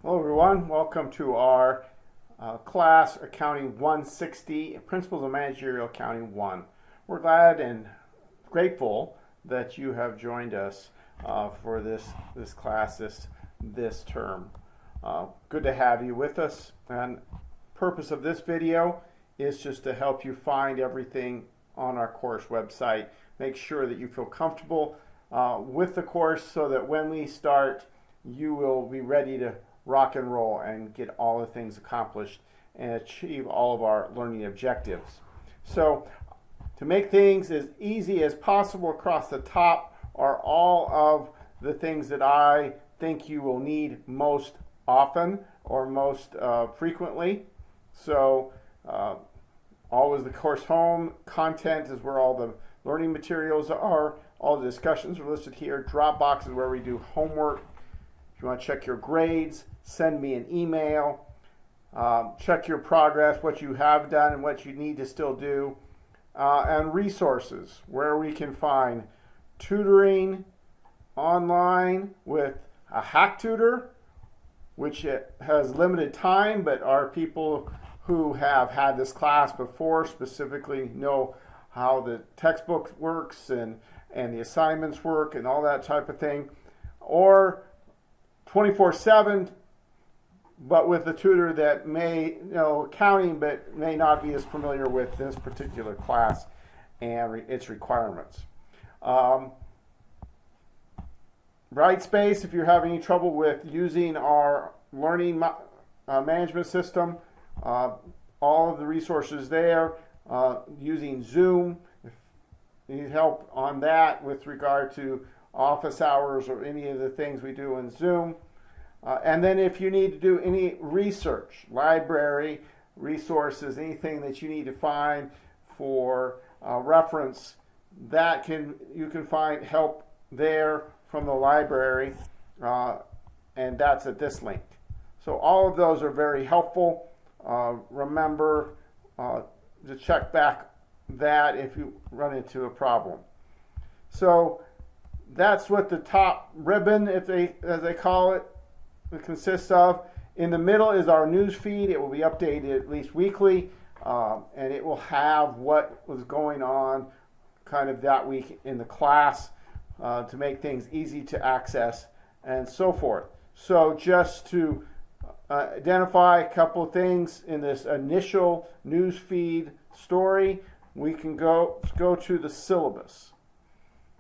Hello everyone, welcome to our class Accounting 160, Principles of Managerial Accounting 1. We're glad and grateful that you have joined us for this class this term. Good to have you with us, and purpose of this video is just to help you find everything on our course website. Make sure that you feel comfortable with the course so that when we start you will be ready to rock and roll and get all the things accomplished and achieve all of our learning objectives. So to make things as easy as possible, across the top are all of the things that I think you will need most often or most frequently. So always the course home content is where all the learning materials are. All the discussions are listed here. Dropbox is where we do homework. If you want to check your grades, send me an email. Check your progress, what you have done and what you need to still do. And resources, where we can find tutoring online with a hack tutor, which has limited time, but our people who have had this class before specifically know how the textbook works and the assignments work and all that type of thing. Or 24/7, but with a tutor that may know accounting but may not be as familiar with this particular class and its requirements. Brightspace, if you're having any trouble with using our learning management system, all of the resources there. Using Zoom, if you need help on that with regard to office hours or any of the things we do in Zoom. And then if you need to do any research, library resources, anything that you need to find for reference, you can find help there from the library, and that's at this link. So all of those are very helpful. Remember to check back that if you run into a problem. So that's what the top ribbon, as they call it, consists of. In the middle is our news feed. It will be updated at least weekly, and it will have what was going on kind of that week in the class to make things easy to access and so forth. So just to identify a couple of things in this initial news feed story, we can go to the syllabus.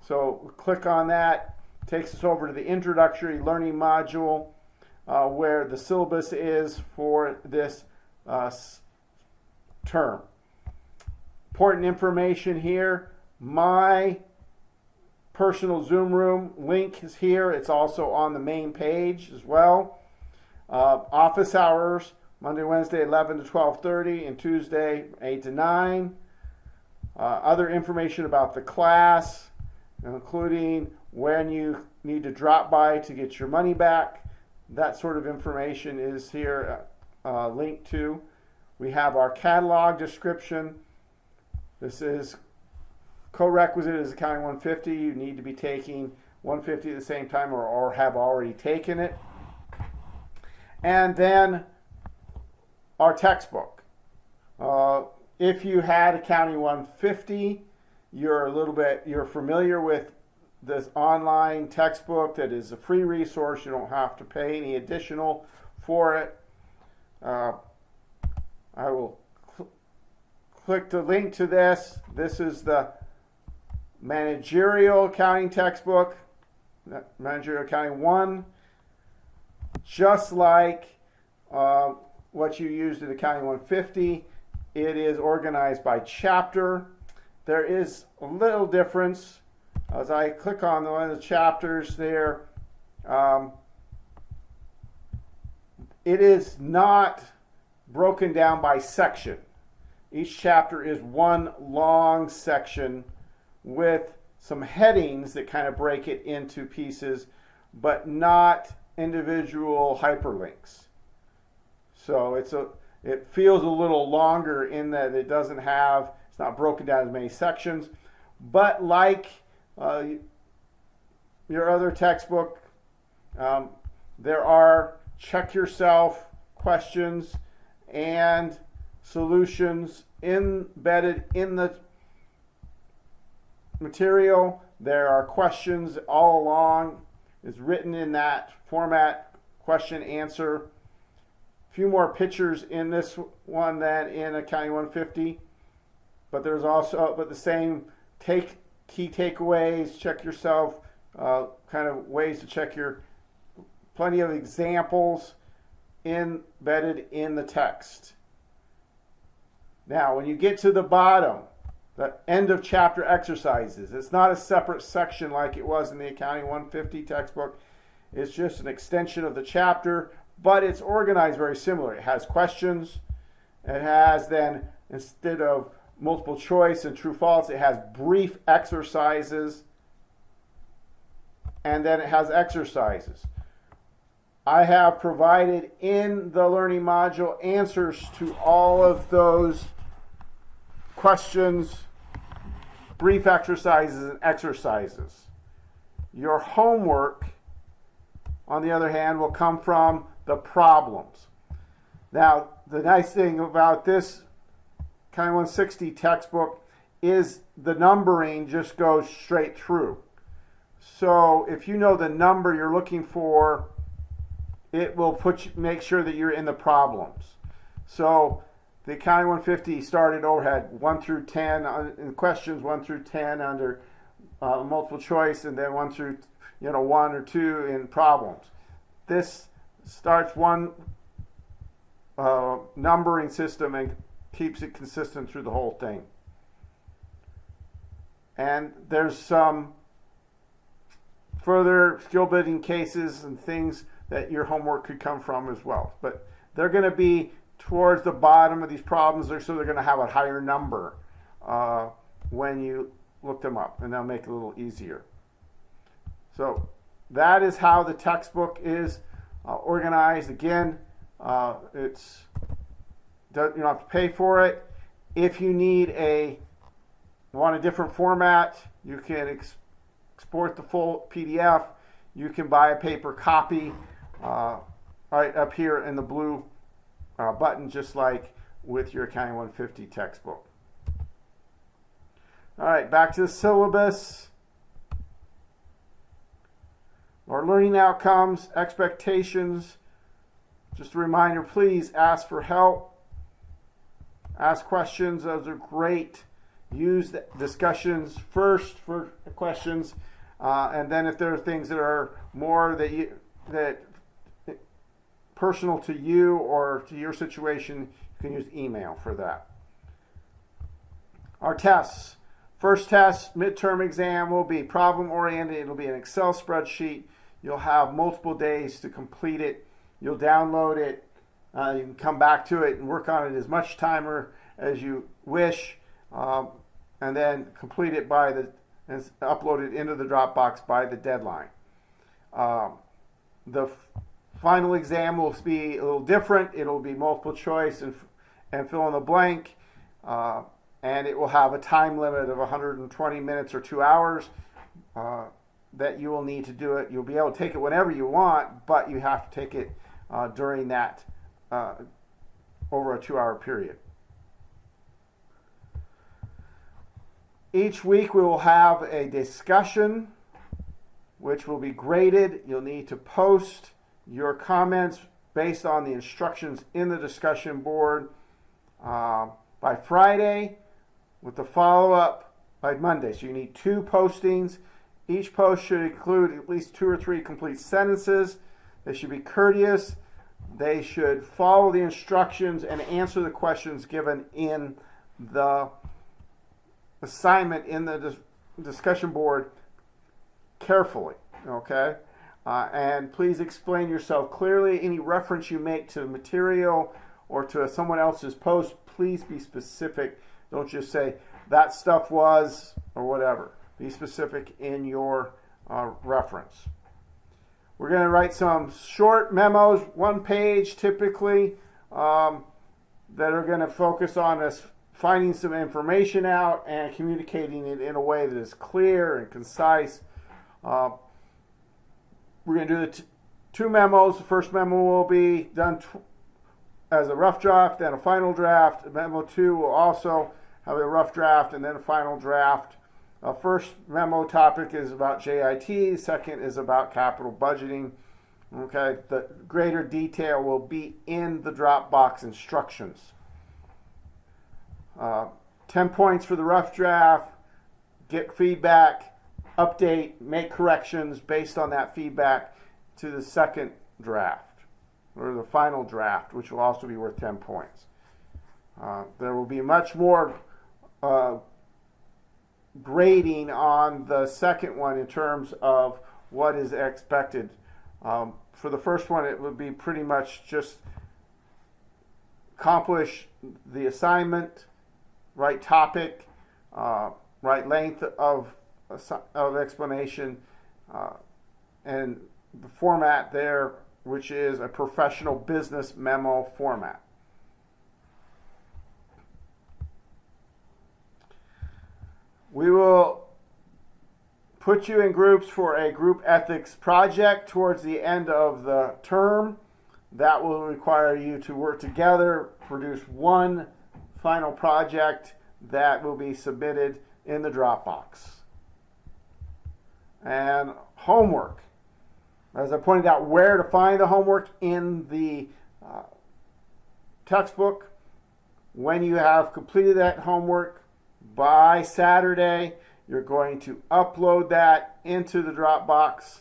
So click on that, takes us over to the introductory learning module where the syllabus is for this term. Important information here. My personal Zoom room link is here. It's also on the main page as well. Office hours, Monday, Wednesday, 11 to 12:30, and Tuesday, 8 to 9. Other information about the class, including when you need to drop by to get your money back. That sort of information is here linked to. We have our catalog description. This is co-requisite is Accounting 150. You need to be taking 150 at the same time or have already taken it. And then our textbook. If you had Accounting 150, you're familiar with this online textbook that is a free resource. You don't have to pay any additional for it. I will click the link to this. This is the Managerial Accounting textbook, Managerial Accounting 1. Just like what you used in Accounting 150, it is organized by chapter. There is a little difference. As I click on one of the chapters there, it is not broken down by section. Each chapter is one long section with some headings that kind of break it into pieces, but not individual hyperlinks. So it feels a little longer in that it's not broken down as many sections, but like your other textbook, there are check yourself questions and solutions embedded in the material. There are questions all along. It's written in that format, question, answer. A few more pictures in this one than in Accounting 150, but there's also the same key takeaways, check yourself, kind of ways to check your, plenty of examples embedded in the text. Now, when you get to the bottom, the end of chapter exercises, it's not a separate section like it was in the Accounting 150 textbook. It's just an extension of the chapter, but it's organized very similar. It has questions. It has then, instead of multiple choice and true false, it has brief exercises, and then it has exercises. I have provided in the learning module answers to all of those questions, brief exercises, and exercises. Your homework, on the other hand, will come from the problems. Now, the nice thing about this Accounting 160 textbook is the numbering just goes straight through. So if you know the number you're looking for, it will make sure that you're in the problems. So the Accounting 150 started overhead 1 through 10 in questions, 1 through 10 under multiple choice, and then 1 through 1 or 2 in problems. This starts one numbering system and keeps it consistent through the whole thing. And there's some further skill building cases and things that your homework could come from as well. But they're going to be towards the bottom of these problems, so they're going to have a higher number when you look them up, and they'll make it a little easier. So that is how the textbook is organized. Again, you don't have to pay for it. If you want a different format, you can export the full PDF. You can buy a paper copy right up here in the blue button, just like with your Accounting 150 textbook. All right, back to the syllabus. Our learning outcomes, expectations. Just a reminder, please ask for help. Ask questions. Those are great. Use the discussions first for questions, and then if there are things that are more that personal to you or to your situation, you can use email for that. Our tests. First test, midterm exam, will be problem-oriented. It'll be an Excel spreadsheet. You'll have multiple days to complete it. You'll download it. You can come back to it and work on it as much time as you wish, and then complete it and upload it into the Dropbox by the deadline. The final exam will be a little different. It'll be multiple choice and fill in the blank, and it will have a time limit of 120 minutes or 2 hours that you will need to do it. You'll be able to take it whenever you want, but you have to take it during that over a 2-hour period. Each week we will have a discussion which will be graded. You'll need to post your comments based on the instructions in the discussion board by Friday, with the follow-up by Monday. So you need 2 postings. Each post should include at least 2 or 3 complete sentences. They should be courteous. They should follow the instructions and answer the questions given in the assignment in the discussion board carefully, okay? And please explain yourself clearly. Any reference you make to the material or to someone else's post, please be specific. Don't just say, that stuff was, or whatever. Be specific in your reference. We're going to write some short memos, 1 page typically, that are going to focus on us finding some information out and communicating it in a way that is clear and concise. We're going to do the 2 memos. The first memo will be done as a rough draft, then a final draft. Memo 2 will also have a rough draft and then a final draft. First memo topic is about JIT. Second is about capital budgeting. Okay, the greater detail will be in the Dropbox instructions. 10 points for the rough draft. Get feedback, update, make corrections based on that feedback to the second draft, or the final draft, which will also be worth 10 points. There will be much more grading on the second one in terms of what is expected. For the first one, it would be pretty much just accomplish the assignment, right topic, right length of explanation, and the format there, which is a professional business memo format. We will put you in groups for a group ethics project towards the end of the term. That will require you to work together, produce one final project that will be submitted in the Dropbox. And homework. As I pointed out, where to find the homework in the textbook. When you have completed that homework by Saturday, you're going to upload that into the Dropbox.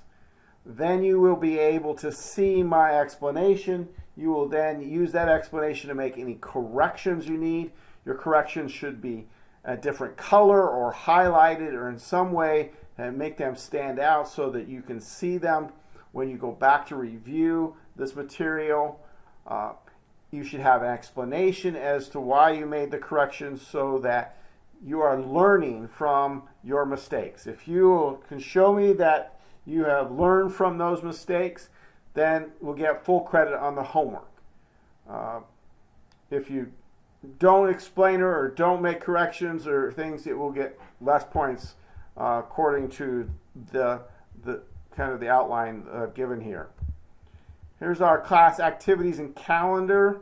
Then you will be able to see my explanation. You will then use that explanation to make any corrections you need. Your corrections should be a different color or highlighted or in some way and make them stand out so that you can see them when you go back to review this material. You should have an explanation as to why you made the corrections so that you are learning from your mistakes. If you can show me that you have learned from those mistakes, then we'll get full credit on the homework. If you don't explain it or don't make corrections or things, it will get less points according to the kind of the outline given here. Here's our class activities and calendar.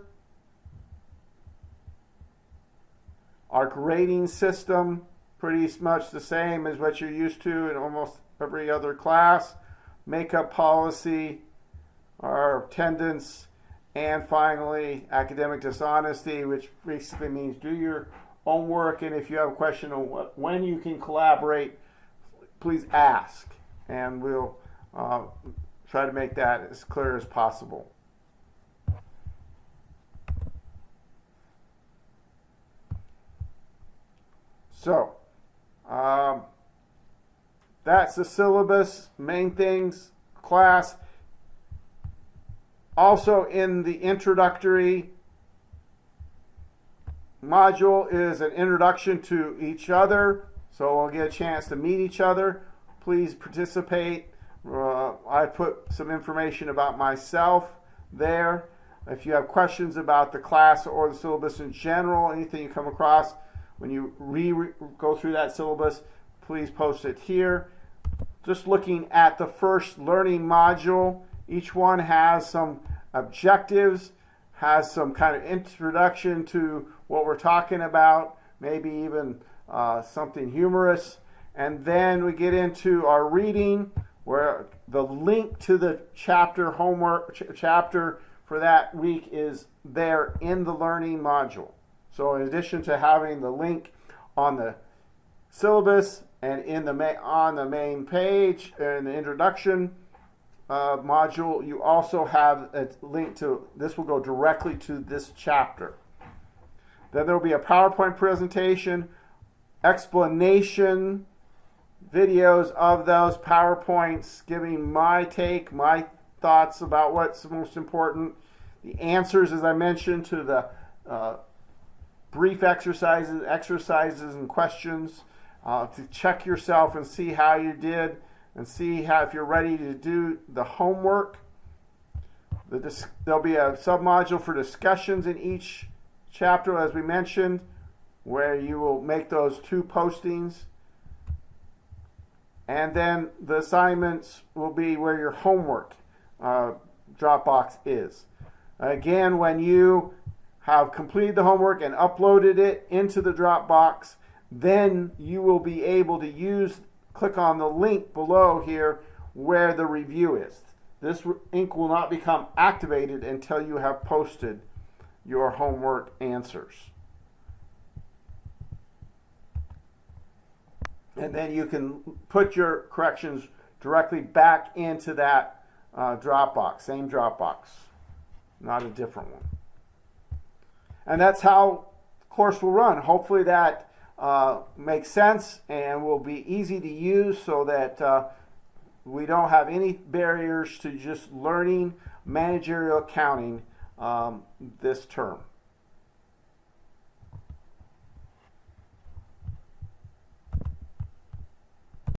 Our grading system, pretty much the same as what you're used to in almost every other class. Makeup policy, our attendance, and finally academic dishonesty, which basically means do your own work, and if you have a question on when you can collaborate, please ask, and we'll try to make that as clear as possible. So, that's the syllabus, main things, class. Also in the introductory module is an introduction to each other, so we'll get a chance to meet each other. Please participate. I put some information about myself there. If you have questions about the class or the syllabus in general, anything you come across when you go through that syllabus, please post it here. Just looking at the first learning module, each one has some objectives, has some kind of introduction to what we're talking about, maybe even something humorous. And then we get into our reading, where the link to the chapter homework chapter for that week is there in the learning module. So in addition to having the link on the syllabus and on the main page in the introduction module, you also have a link to, this will go directly to this chapter. Then there will be a PowerPoint presentation, explanation, videos of those PowerPoints, giving my take, my thoughts about what's most important, the answers, as I mentioned, to the brief exercises and questions to check yourself and see how you did and see how, if you're ready to do the homework. There'll be a submodule for discussions in each chapter, as we mentioned, where you will make those 2 postings. And then the assignments will be where your homework Dropbox is. Again, when you have completed the homework and uploaded it into the Dropbox, then you will be able to click on the link below here where the review is. This ink will not become activated until you have posted your homework answers. And then you can put your corrections directly back into that Dropbox, same Dropbox, not a different one. And that's how the course will run. Hopefully that makes sense and will be easy to use so that we don't have any barriers to just learning managerial accounting this term.